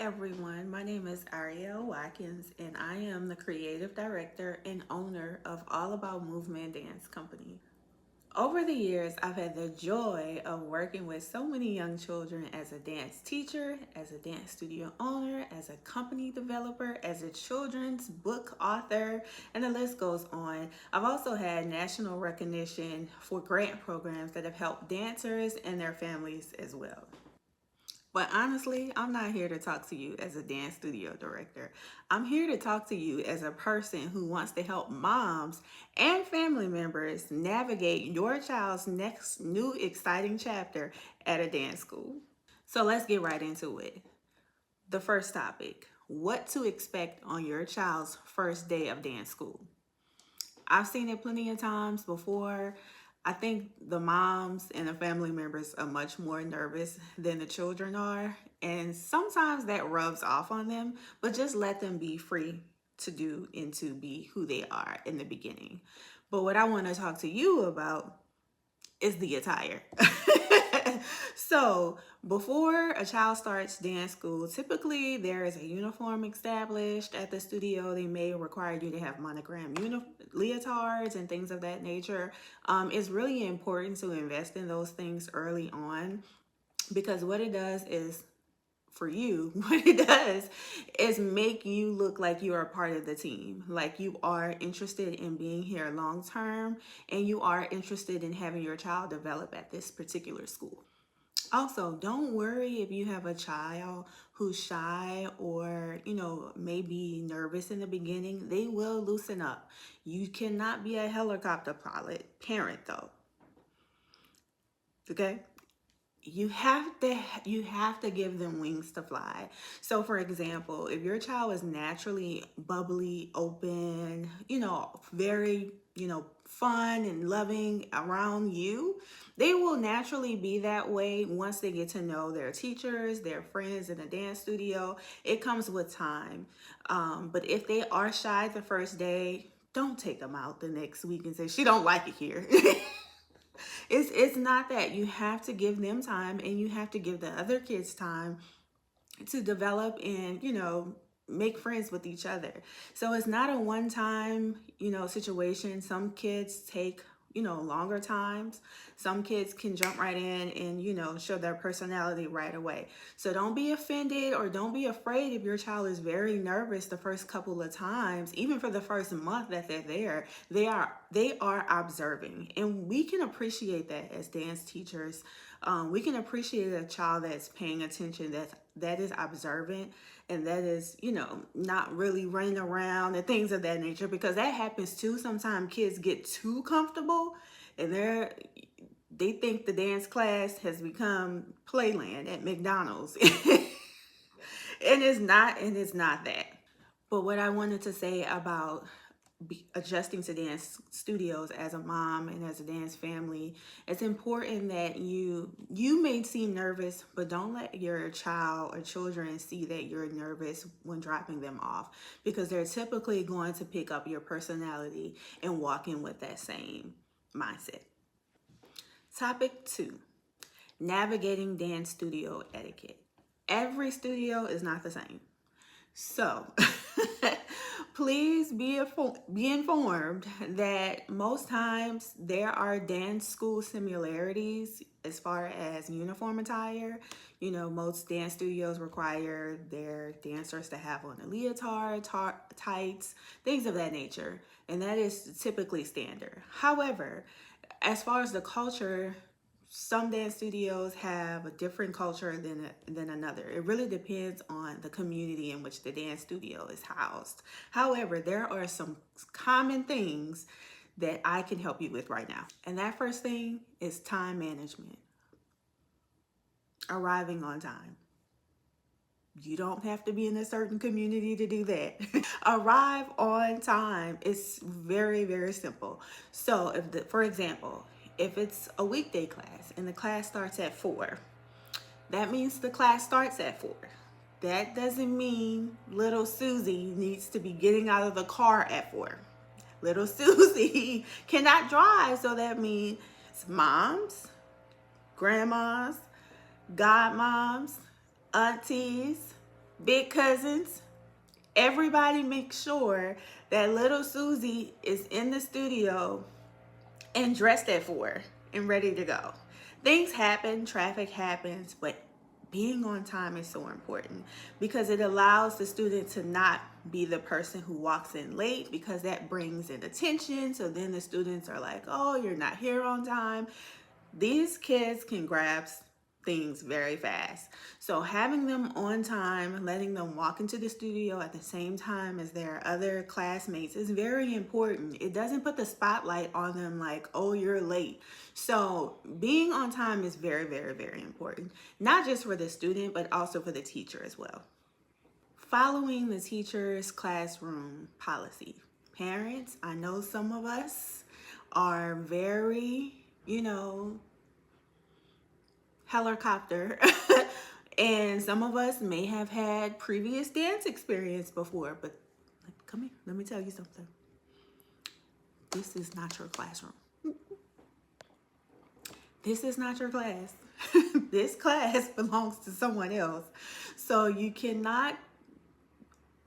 everyone, my name is Ariel Watkins and I am the creative director and owner of All About Movement Dance Company. Over the years, I've had the joy of working with so many young children as a dance teacher, as a dance studio owner, as a company developer, as a children's book author, and the list goes on. I've also had national recognition for grant programs that have helped dancers and their families as well. But honestly, I'm not here to talk to you as a dance studio director. I'm here to talk to you as a person who wants to help moms and family members navigate your child's next new exciting chapter at a dance school. So let's get right into it. The first topic, what to expect on your child's first day of dance school. I've seen it plenty of times before. I think the moms and the family members are much more nervous than the children are. And sometimes that rubs off on them, but just let them be free to do and to be who they are in the beginning. But what I want to talk to you about is the attire. So before a child starts dance school, typically there is a uniform established at the studio. They may require you to have monogram leotards and things of that nature. It's really important to invest in those things early on, because what it does is, for you, what it does is make you look like you are a part of the team, like you are interested in being here long term and you are interested in having your child develop at this particular school. Also, don't worry if you have a child who's shy or, maybe nervous in the beginning. They will loosen up. You cannot be a helicopter pilot parent though. Okay? You have to give them wings to fly. So for example, if your child is naturally bubbly, open, very, fun and loving around you, they will naturally be that way once they get to know their teachers, their friends in the dance studio. It comes with time. But if they are shy the first day, don't take them out the next week and say, she don't like it here. It's not that. You have to give them time and you have to give the other kids time to develop and, make friends with each other. So it's not a one-time, situation. Some kids take, longer times. Some kids can jump right in and, show their personality right away. So don't be offended or don't be afraid if your child is very nervous the first couple of times. Even for the first month that they're there, they are observing, and we can appreciate that as dance teachers. We can appreciate a child that's paying attention, that is observant, and that is, not really running around and things of that nature, because that happens too. Sometimes kids get too comfortable and they think the dance class has become playland at McDonald's. And it's not that. But what I wanted to say about adjusting to dance studios as a mom and as a dance family, it's important that you may seem nervous, but don't let your child or children see that you're nervous when dropping them off, because they're typically going to pick up your personality and walk in with that same mindset. Topic 2, navigating dance studio etiquette. Every studio is not the same. So please be informed that most times there are dance school similarities as far as uniform attire. Most dance studios require their dancers to have on a leotard, tights, things of that nature. And that is typically standard. However, as far as the culture, some dance studios have a different culture than another. It really depends on the community in which the dance studio is housed. However, there are some common things that I can help you with right now. And that first thing is time management. Arriving on time. You don't have to be in a certain community to do that. Arrive on time. It's very, very simple. So for example, if it's a weekday class and the class starts at 4, that means the class starts at 4. That doesn't mean little Susie needs to be getting out of the car at 4. Little Susie cannot drive, so that means moms, grandmas, godmoms, aunties, big cousins, everybody make sure that little Susie is in the studio and dressed at 4 and ready to go. Things happen, traffic happens, but being on time is so important because it allows the student to not be the person who walks in late, because that brings in attention. So then the students are like, oh, you're not here on time. These kids can grasp things very fast. So having them on time, letting them walk into the studio at the same time as their other classmates is very important. It doesn't put the spotlight on them like, oh, you're late. So being on time is very, very, very important, not just for the student, but also for the teacher as well. Following the teacher's classroom policy. Parents, I know some of us are very, helicopter. And some of us may have had previous dance experience before, but come here, let me tell you something. This is not your classroom. This is not your class. This class belongs to someone else. So you cannot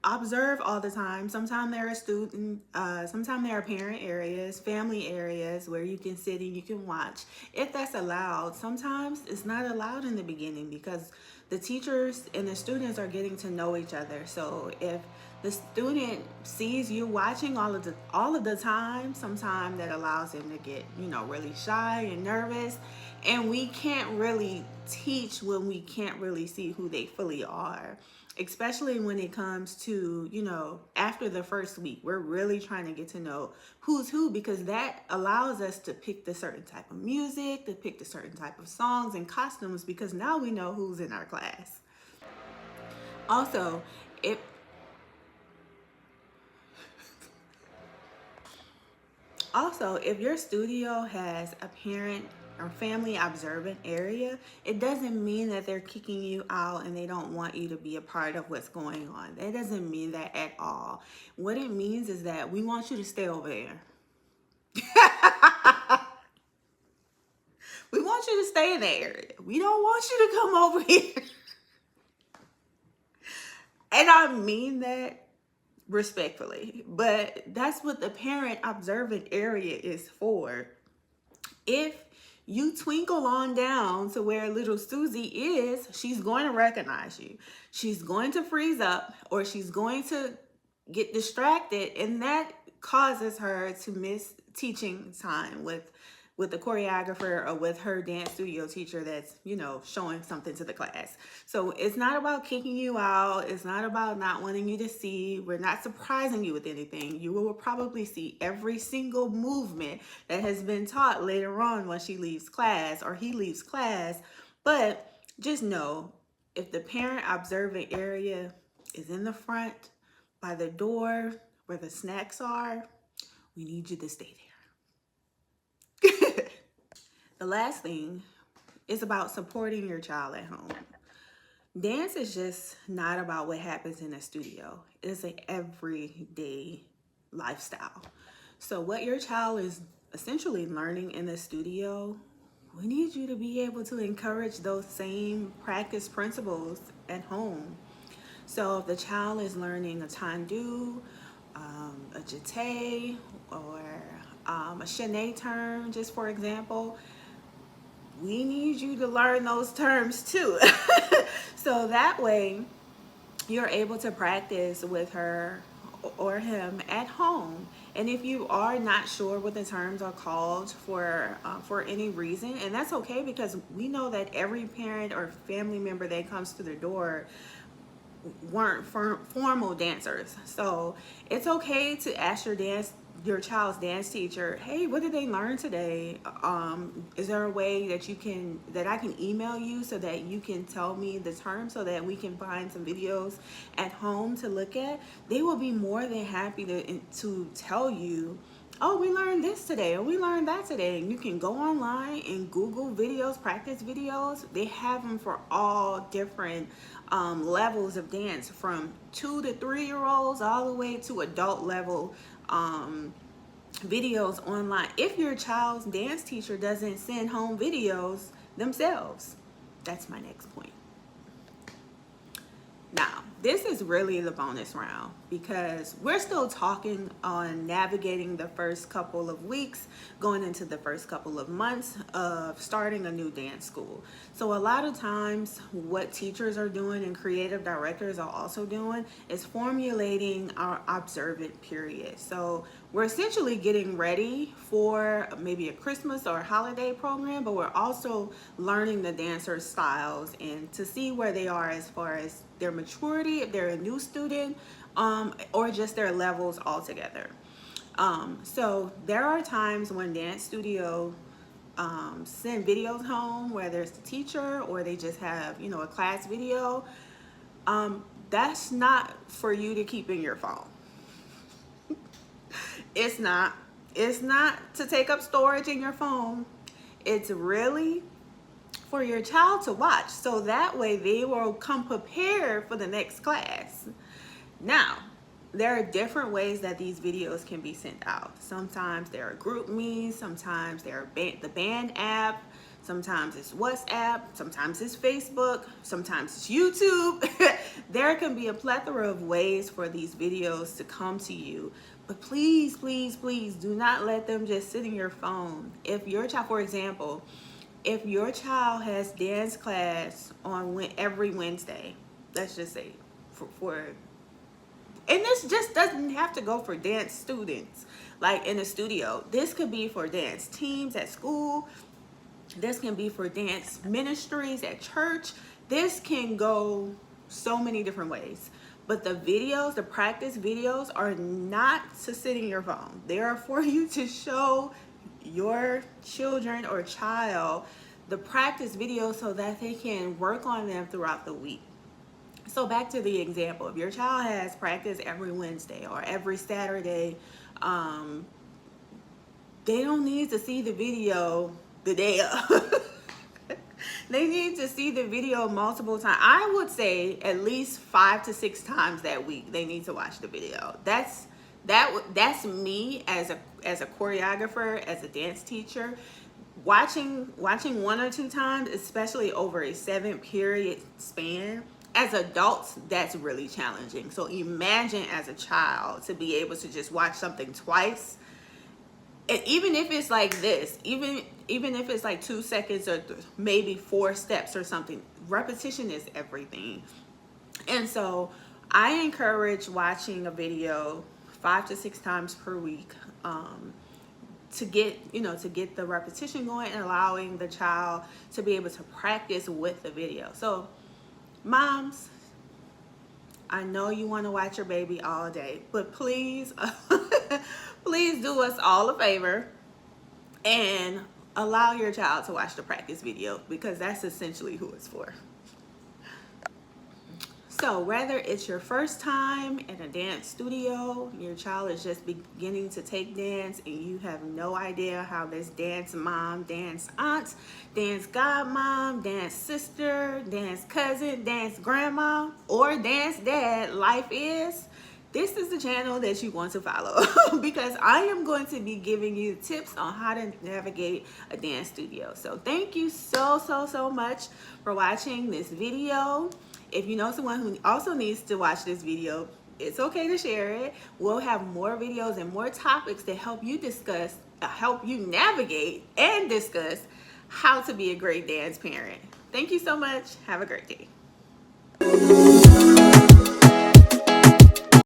observe all the time. Sometimes there are sometimes there are parent areas, family areas where you can sit and you can watch, if that's allowed. Sometimes it's not allowed in the beginning because the teachers and the students are getting to know each other. So if the student sees you watching all of the time, sometimes that allows them to get, really shy and nervous. And we can't really teach when we can't really see who they fully are. Especially when it comes to, after the first week, we're really trying to get to know who's who, because that allows us to pick the certain type of music, to pick the certain type of songs and costumes, because now we know who's in our class. Also, if your studio has a parent or family observant area, it doesn't mean that they're kicking you out and they don't want you to be a part of what's going on. That doesn't mean that at all. What it means is that we want you to stay over there. We want you to stay in the area. We don't want you to come over here. And I mean that respectfully, but that's what the parent observant area is for. If you twinkle on down to where little Susie is, she's going to recognize you. She's going to freeze up, or she's going to get distracted, and that causes her to miss teaching time with the choreographer or with her dance studio teacher that's, showing something to the class. So it's not about kicking you out. It's not about not wanting you to see. We're not surprising you with anything. You will probably see every single movement that has been taught later on when she leaves class or he leaves class. But just know, if the parent observing area is in the front by the door where the snacks are, we need you to stay there. The last thing is about supporting your child at home. Dance is just not about what happens in a studio. It's an everyday lifestyle. So what your child is essentially learning in the studio, we need you to be able to encourage those same practice principles at home. So if the child is learning a tendu, a jeté, or a chaîné term, just for example, we need you to learn those terms too. So that way you're able to practice with her or him at home. And if you are not sure what the terms are called for any reason, and that's okay, because we know that every parent or family member that comes to the door weren't formal dancers. So it's okay to ask your child's dance teacher, hey, what did they learn today? Is there a way that I can email you so that you can tell me the term, so that we can find some videos at home to look at? They will be more than happy to tell you, oh, we learned this today, or we learned that today. And you can go online and Google videos, practice videos. They have them for all different levels of dance, from 2 to 3-year-olds all the way to adult level videos online, if your child's dance teacher doesn't send home videos themselves. That's my next point. Now, this is really the bonus round because we're still talking on navigating the first couple of weeks, going into the first couple of months of starting a new dance school. So a lot of times what teachers are doing and creative directors are also doing is formulating our observant period. So we're essentially getting ready for maybe a Christmas or a holiday program, but we're also learning the dancer styles and to see where they are as far as their maturity, if they're a new student, or just their levels altogether. So there are times when dance studio send videos home, whether it's the teacher or they just have, a class video. That's not for you to keep in your phone. It's not. It's not to take up storage in your phone. It's really for your child to watch, so that way they will come prepared for the next class. Now, there are different ways that these videos can be sent out. Sometimes there are group me's, sometimes there are the band app, sometimes it's WhatsApp, sometimes it's Facebook, sometimes it's YouTube. There can be a plethora of ways for these videos to come to you. But please, please, please do not let them just sit in your phone. If your child, for example, if your child has dance class on every Wednesday, let's just say and this just doesn't have to go for dance students like in the studio. This could be for dance teams at school. This can be for dance ministries at church. This can go so many different ways. But the videos, the practice videos, are not to sit in your phone. They are for you to show your children or child the practice videos so that they can work on them throughout the week. So back to the example, if your child has practice every Wednesday or every Saturday, they don't need to see the video the day of. They need to see the video multiple times. I would say at least 5 to 6 times that week they need to watch the video. That's me as a choreographer, as a dance teacher. Watching 1 or 2 times, especially over a 7-period span, as adults, that's really challenging. So imagine as a child to be able to just watch something twice. And even if it's like this, even if it's like 2 seconds or maybe 4 steps or something, repetition is everything. And so I encourage watching a video 5 to 6 times per week to get the repetition going and allowing the child to be able to practice with the video. So moms, I know you want to watch your baby all day, but please, please do us all a favor and allow your child to watch the practice video, because that's essentially who it's for. So whether it's your first time in a dance studio, your child is just beginning to take dance and you have no idea how this dance mom, dance aunt, dance godmom, dance sister, dance cousin, dance grandma, or dance dad life is, this is the channel that you want to follow because I am going to be giving you tips on how to navigate a dance studio. So thank you so much for watching this video. If you know someone who also needs to watch this video, it's okay to share it. We'll have more videos and more topics to help you navigate and discuss how to be a great dance parent. Thank you so much. Have a great day.